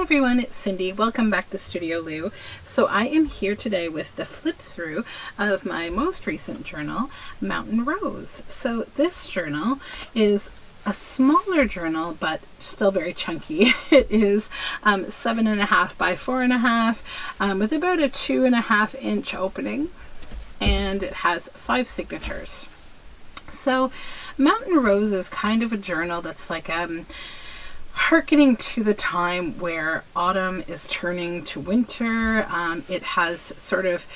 everyone, it's Cindy. Welcome back to Studioloo. So I am here today with the flip through of my most recent journal, Mountain Rose. So this journal is a smaller journal, but still very chunky. It is 7.5 by 4.5 with about a 2.5 inch opening, and it has 5 signatures. So Mountain Rose is kind of a journal that's like hearkening to the time where autumn is turning to winter. It has sort of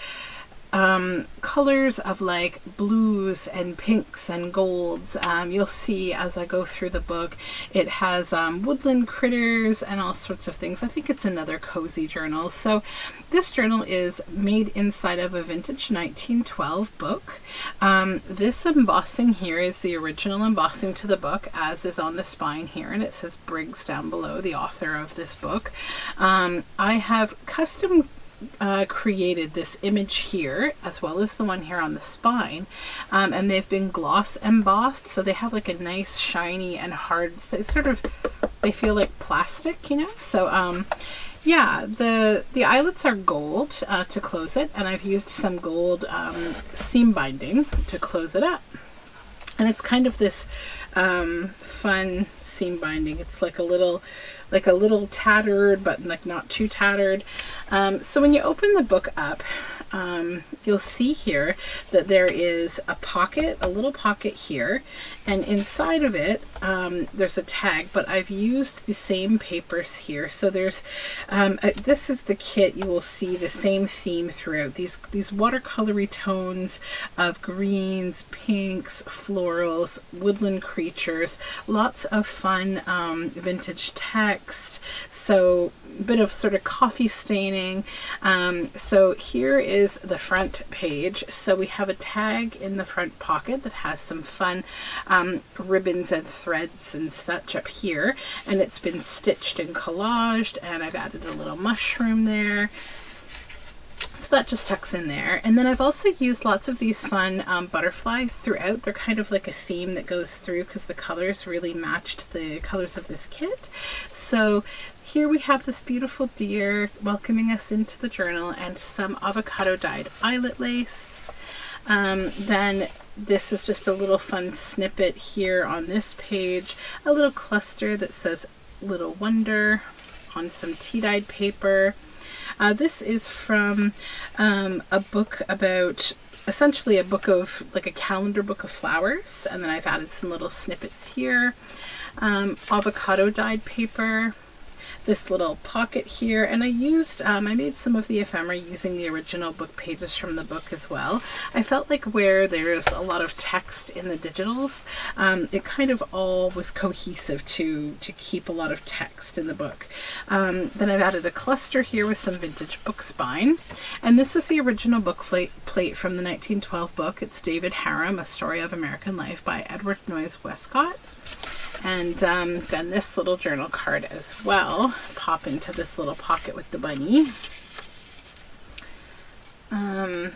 colors of like blues and pinks and golds. You'll see as I go through the book, it has woodland critters and all sorts of things. I think it's another cozy journal. So this journal is made inside of a vintage 1912 book. This embossing here is the original embossing to the book, as is on the spine here, and it says Briggs down below, the author of this book. I have custom created this image here as well as the one here on the spine, and they've been gloss embossed, so they have like a nice shiny and hard, so sort of, they feel like plastic, you know. So yeah, the eyelets are gold to close it, and I've used some gold seam binding to close it up. And it's kind of this fun seam binding. It's like a little tattered, but like not too tattered. So when you open the book up, you'll see here that there is a pocket, a little pocket here, and inside of it there's a tag, but I've used the same papers here. So there's this is the kit. You will see the same theme throughout, these watercolory tones of greens, pinks, florals, woodland creatures, lots of fun vintage text, so a bit of sort of coffee staining. So here is the front page. So we have a tag in the front pocket that has some fun ribbons and threads and such up here, and it's been stitched and collaged, and I've added a little mushroom there. So that just tucks in there. And then I've also used lots of these fun butterflies throughout. They're kind of like a theme that goes through because the colors really matched the colors of this kit. So here we have this beautiful deer welcoming us into the journal, and some avocado dyed eyelet lace. Then this is just a little fun snippet here on this page, a little cluster that says Little Wonder on some tea-dyed paper. This is from a book about, essentially a book of, like a calendar book of flowers, and then I've added some little snippets here. Avocado dyed paper, this little pocket here, and I used, I made some of the ephemera using the original book pages from the book as well. I felt like where there's a lot of text in the digitals, it kind of all was cohesive to keep a lot of text in the book. Then I've added a cluster here with some vintage book spine, and this is the original book plate from the 1912 book. It's David Harum, A Story of American Life by Edward Noyes Westcott. And then this little journal card as well, pop into this little pocket with the bunny. And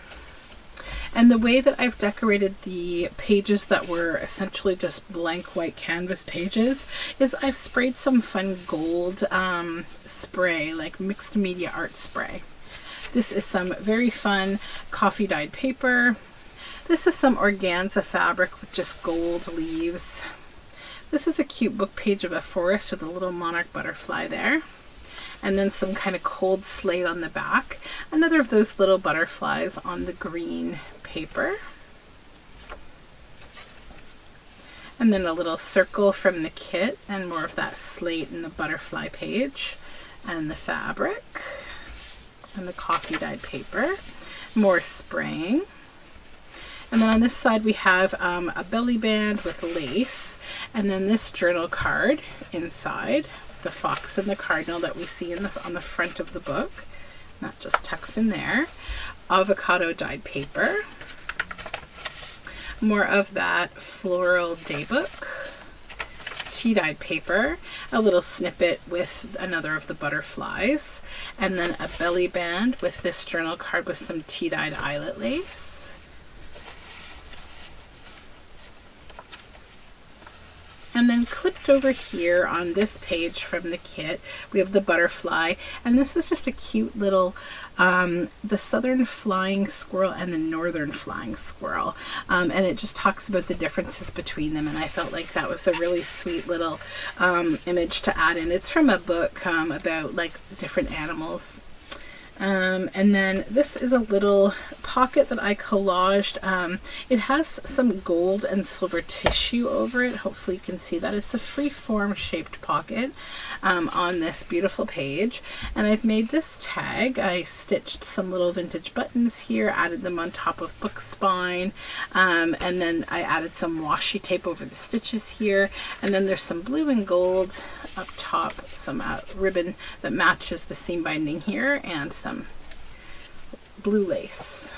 the way that I've decorated the pages that were essentially just blank white canvas pages is I've sprayed some fun gold spray, like mixed media art spray. This is some very fun coffee dyed paper. This is some organza fabric with just gold leaves. This is a cute book page of a forest with a little monarch butterfly there. And then some kind of cold slate on the back. Another of those little butterflies on the green paper. And then a little circle from the kit, and more of that slate in the butterfly page. And the fabric. And the coffee dyed paper. More spraying. And then on this side we have a belly band with lace, and then this journal card inside, the fox and the cardinal that we see on the front of the book. And that just tucks in there. Avocado dyed paper. More of that floral daybook. Tea-dyed paper. A little snippet with another of the butterflies. And then a belly band with this journal card with some tea-dyed eyelet lace. And then clipped over here on this page from the kit, we have the butterfly. And this is just a cute little, the southern flying squirrel and the northern flying squirrel. And it just talks about the differences between them. And I felt like that was a really sweet little image to add in. It's from a book about like different animals. And then this is a little pocket that I collaged. It has some gold and silver tissue over it. Hopefully you can see that. It's a free-form shaped pocket on this beautiful page. And I've made this tag. I stitched some little vintage buttons here, added them on top of book spine, and then I added some washi tape over the stitches here. And then there's some blue and gold up top, some ribbon that matches the seam binding here, and some blue lace,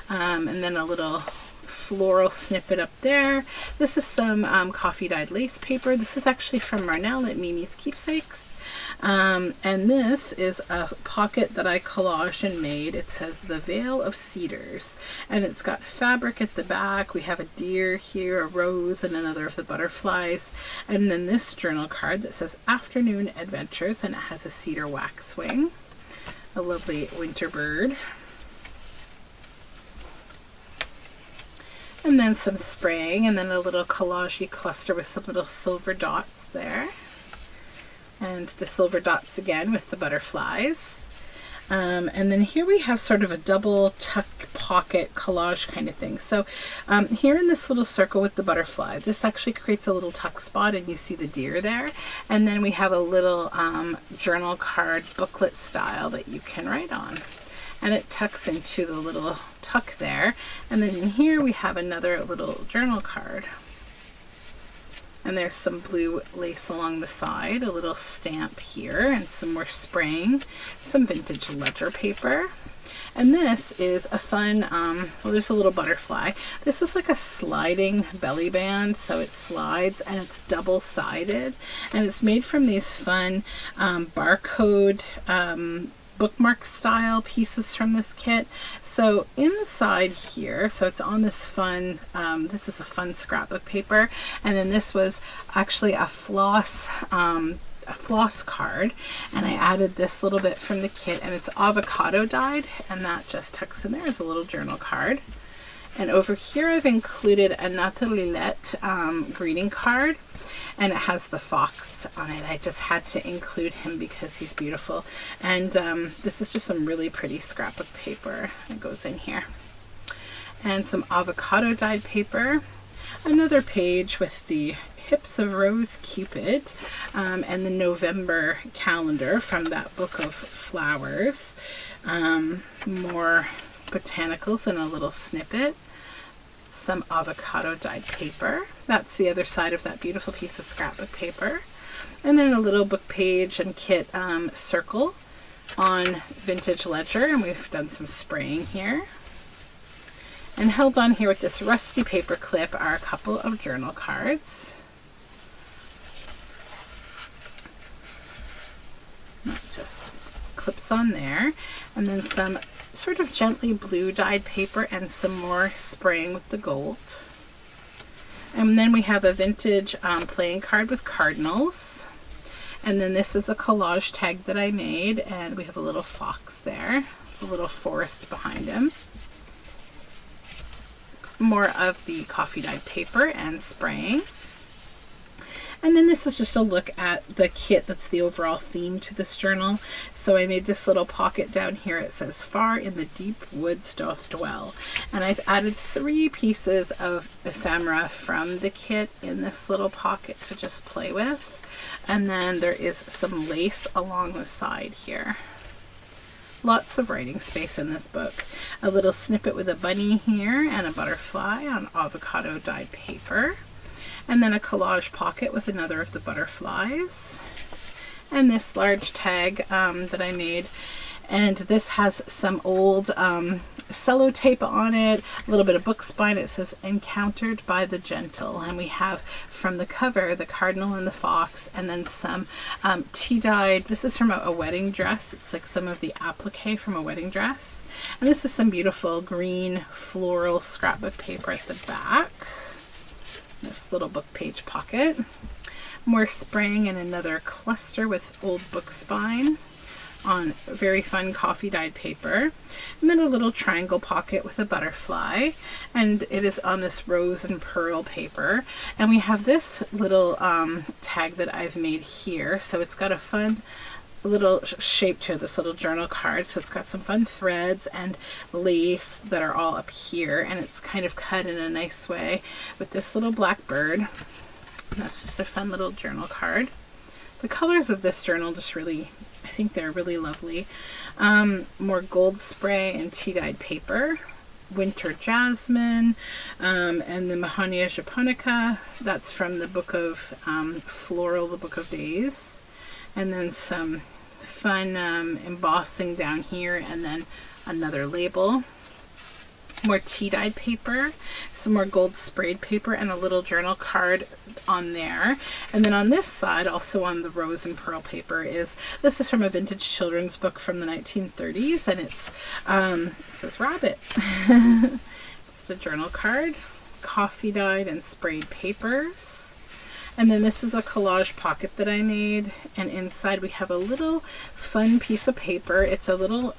and then a little floral snippet up there. This is some coffee dyed lace paper. This is actually from Marnell at Mimi's Keepsakes. And this is a pocket that I collaged and made. It says The Vale of Cedars, and it's got fabric at the back. We have a deer here, a rose, and another of the butterflies. And then this journal card that says Afternoon Adventures, and it has a cedar waxwing. A lovely winter bird. And then some spraying, and then a little collage cluster with some little silver dots there. And the silver dots again with the butterflies. And then here we have sort of a double tuck pocket collage kind of thing. So here in this little circle with the butterfly, this actually creates a little tuck spot, and you see the deer there. And then we have a little journal card booklet style that you can write on. And it tucks into the little tuck there. And then in here we have another little journal card. And there's some blue lace along the side, a little stamp here, and some more spraying, some vintage ledger paper. And this is a fun, well, there's a little butterfly. This is like a sliding belly band, so it slides, and it's double-sided. And it's made from these fun barcode bookmark style pieces from this kit. So inside here, so it's on this fun, this is a fun scrapbook paper, and then this was actually a floss card, and I added this little bit from the kit, and it's avocado dyed, and that just tucks in there as a little journal card. And over here I've included a Nathalilette greeting card, and it has the fox on it. I just had to include him because he's beautiful. And this is just some really pretty scrapbook paper that goes in here. And some avocado dyed paper. Another page with the Hips of Rose Cupid, and the November calendar from that book of flowers. More botanicals and a little snippet. Some avocado dyed paper. That's the other side of that beautiful piece of scrapbook paper. And then a little book page and kit circle on vintage ledger, and we've done some spraying here. And held on here with this rusty paper clip are a couple of journal cards. That just clips on there. And then some sort of gently blue dyed paper and some more spraying with the gold. And then we have a vintage playing card with cardinals. And then this is a collage tag that I made, and we have a little fox there, a little forest behind him. More of the coffee dyed paper and spraying. And then this is just a look at the kit that's the overall theme to this journal. So I made this little pocket down here. It says, Far in the Deep Woods Doth Dwell. And I've added 3 pieces of ephemera from the kit in this little pocket to just play with. And then there is some lace along the side here. Lots of writing space in this book. A little snippet with a bunny here and a butterfly on avocado dyed paper. And then a collage pocket with another of the butterflies. And this large tag that I made. And this has some old cello tape on it, a little bit of book spine. It says Encountered by the Gentle. And we have from the cover the cardinal and the fox, and then some tea dyed. This is from a wedding dress. It's like some of the applique from a wedding dress. And this is some beautiful green floral scrapbook paper at the back. this little book page pocket. More spraying and another cluster with old book spine on very fun coffee dyed paper, and then a little triangle pocket with a butterfly, and it is on this rose and pearl paper. And we have this little tag that I've made here, so it's got a fun little shape to it, this little journal card. So it's got some fun threads and lace that are all up here, and it's kind of cut in a nice way with this little black bird. And that's just a fun little journal card. The colors of this journal just really, I think they're really lovely. More gold spray and tea dyed paper, winter jasmine, and the Mahonia japonica. That's from the book of Floral, the Book of Days. And then some fun embossing down here, and then another label. More tea dyed paper, some more gold sprayed paper, and a little journal card on there. And then on this side, also on the rose and pearl paper, this is from a vintage children's book from the 1930s, and it says rabbit. Just a journal card, coffee dyed and sprayed papers. And then this is a collage pocket that I made, and inside we have a little fun piece of paper. It's a little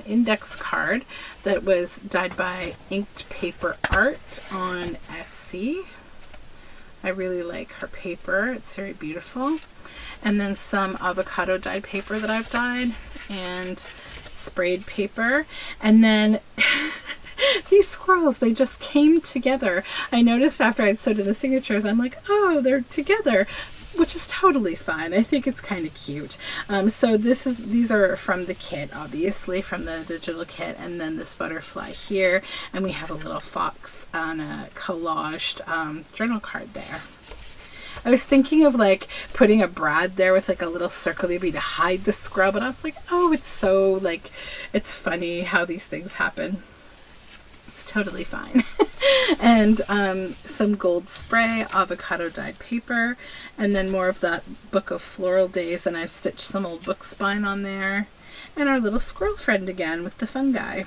index card that was dyed by Inked Paper Art on Etsy. I really like her paper. It's very beautiful. And then some avocado dyed paper that I've dyed, and sprayed paper. And then these squirrels, they just came together. I noticed after I'd sewed in the signatures, I'm like, oh, they're together, which is totally fine. I think it's kind of cute. So these are from the kit, obviously, from the digital kit, and then this butterfly here, and we have a little fox on a collaged journal card there. I was thinking of like putting a brad there with like a little circle maybe to hide the squirrel, but I was like, oh, it's so like, it's funny how these things happen. It's totally fine. And some gold spray, avocado dyed paper, and then more of that Book of Floral Days, and I've stitched some old book spine on there, and our little squirrel friend again with the fungi.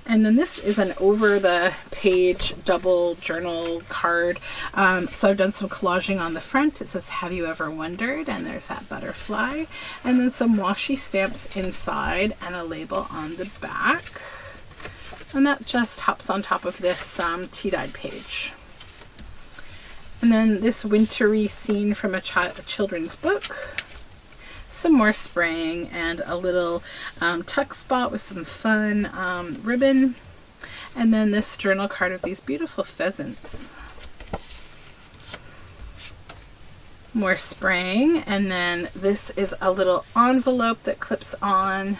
And then this is an over the page double journal card. So I've done some collaging on the front. It says, have you ever wondered? And there's that butterfly, and then some washi stamps inside and a label on the back. And that just hops on top of this tea dyed page. And then this wintry scene from a children's book. Some more spraying and a little tuck spot with some fun ribbon. And then this journal card of these beautiful pheasants. More spraying, and then this is a little envelope that clips on.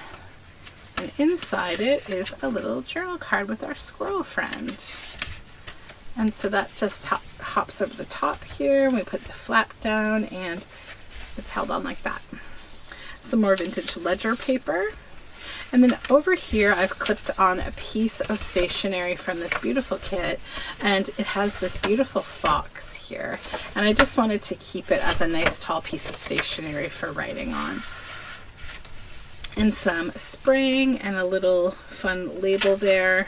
And inside it is a little journal card with our squirrel friend. And so that just hops over the top here. We put the flap down, and it's held on like that. Some more vintage ledger paper. And then over here I've clipped on a piece of stationery from this beautiful kit, and it has this beautiful fox here. And I just wanted to keep it as a nice tall piece of stationery for writing on. And some spraying and a little fun label there.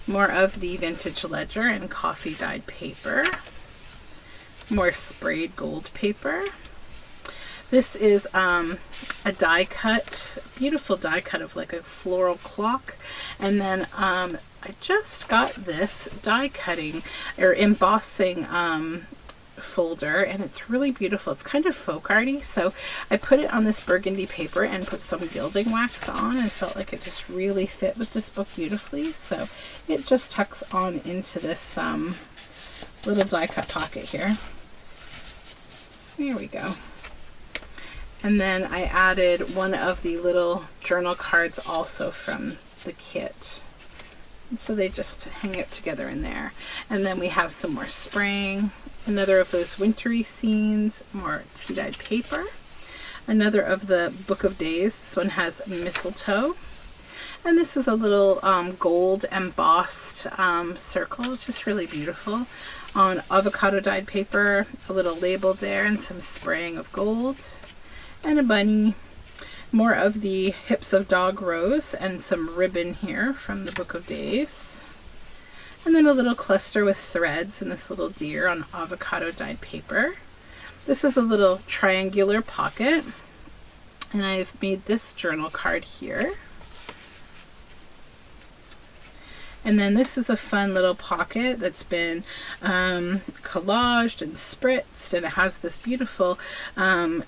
More of the vintage ledger and coffee dyed paper. More sprayed gold paper. This is a die cut, beautiful die cut of like a floral clock. And then I just got this die cutting or embossing folder, and it's really beautiful. It's kind of folk arty, so I put it on this burgundy paper and put some gilding wax on, and felt like it just really fit with this book beautifully. So it just tucks on into this little die cut pocket here. There we go. And then I added one of the little journal cards also from the kit. So they just hang out together in there. And then we have some more spraying, another of those wintry scenes, more tea dyed paper, another of the Book of Days. This one has mistletoe. And this is a little gold embossed circle, just really beautiful, on avocado dyed paper, a little label there, and some spraying of gold, and a bunny. More of the Hips of Dog Rose and some ribbon here from the Book of Days. And then a little cluster with threads and this little deer on avocado dyed paper. This is a little triangular pocket, and I've made this journal card here. And then this is a fun little pocket that's been collaged and spritzed, and it has this beautiful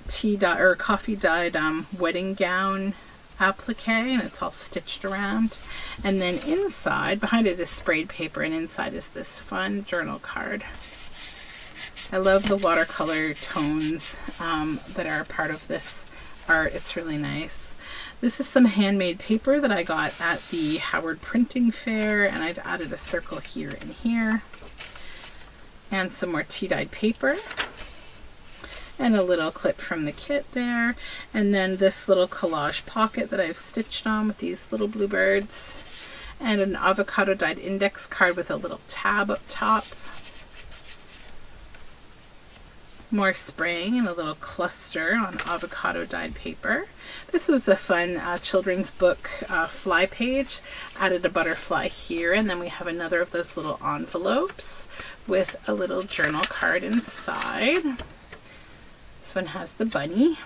tea dye or coffee dyed wedding gown applique, and it's all stitched around. And then inside, behind it is sprayed paper, and inside is this fun journal card. I love the watercolor tones that are a part of this art. It's really nice. This is some handmade paper that I got at the Howard Printing Fair, and I've added a circle here and here. And some more tea-dyed paper. And a little clip from the kit there. And then this little collage pocket that I've stitched on with these little bluebirds. And an avocado dyed index card with a little tab up top. More spraying and a little cluster on avocado dyed paper. This was a fun children's book fly page. Added a butterfly here, and then we have another of those little envelopes with a little journal card inside. This one has the bunny,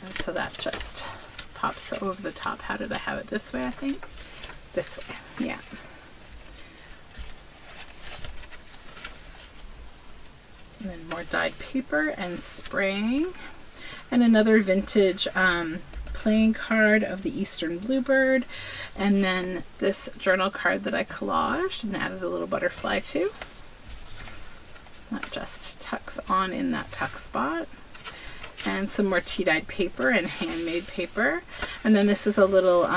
and so that just pops over the top. How did I have it this way? I think this way, yeah. And then more dyed paper and spraying. And another vintage playing card of the Eastern Bluebird. And then this journal card that I collaged and added a little butterfly to. That just tucks on in that tuck spot. And some more tea-dyed paper and handmade paper. And then this is a little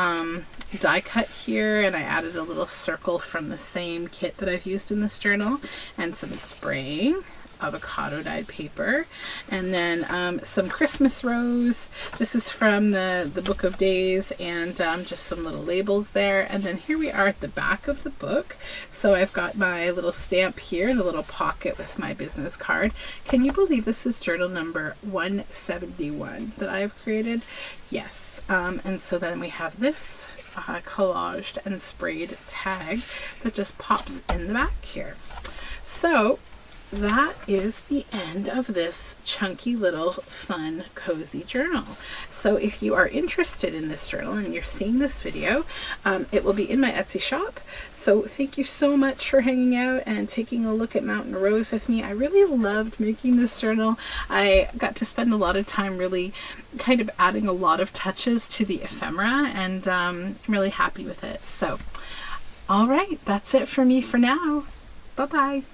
die cut here, and I added a little circle from the same kit that I've used in this journal, and some spraying. Avocado dyed paper, and then some Christmas rose. This is from the Book of Days, and just some little labels there. And then here we are at the back of the book. So I've got my little stamp here and a little pocket with my business card. Can you believe this is journal number 171 that I've created? Yes. And so then we have this collaged and sprayed tag that just pops in the back here. So that is the end of this chunky little fun cozy journal. So if you are interested in this journal and you're seeing this video, it will be in my Etsy shop. So thank you so much for hanging out and taking a look at Mountain Rose with me. I really loved making this journal. I got to spend a lot of time really kind of adding a lot of touches to the ephemera, and I'm really happy with it. So all right, that's it for me for now. Bye-bye.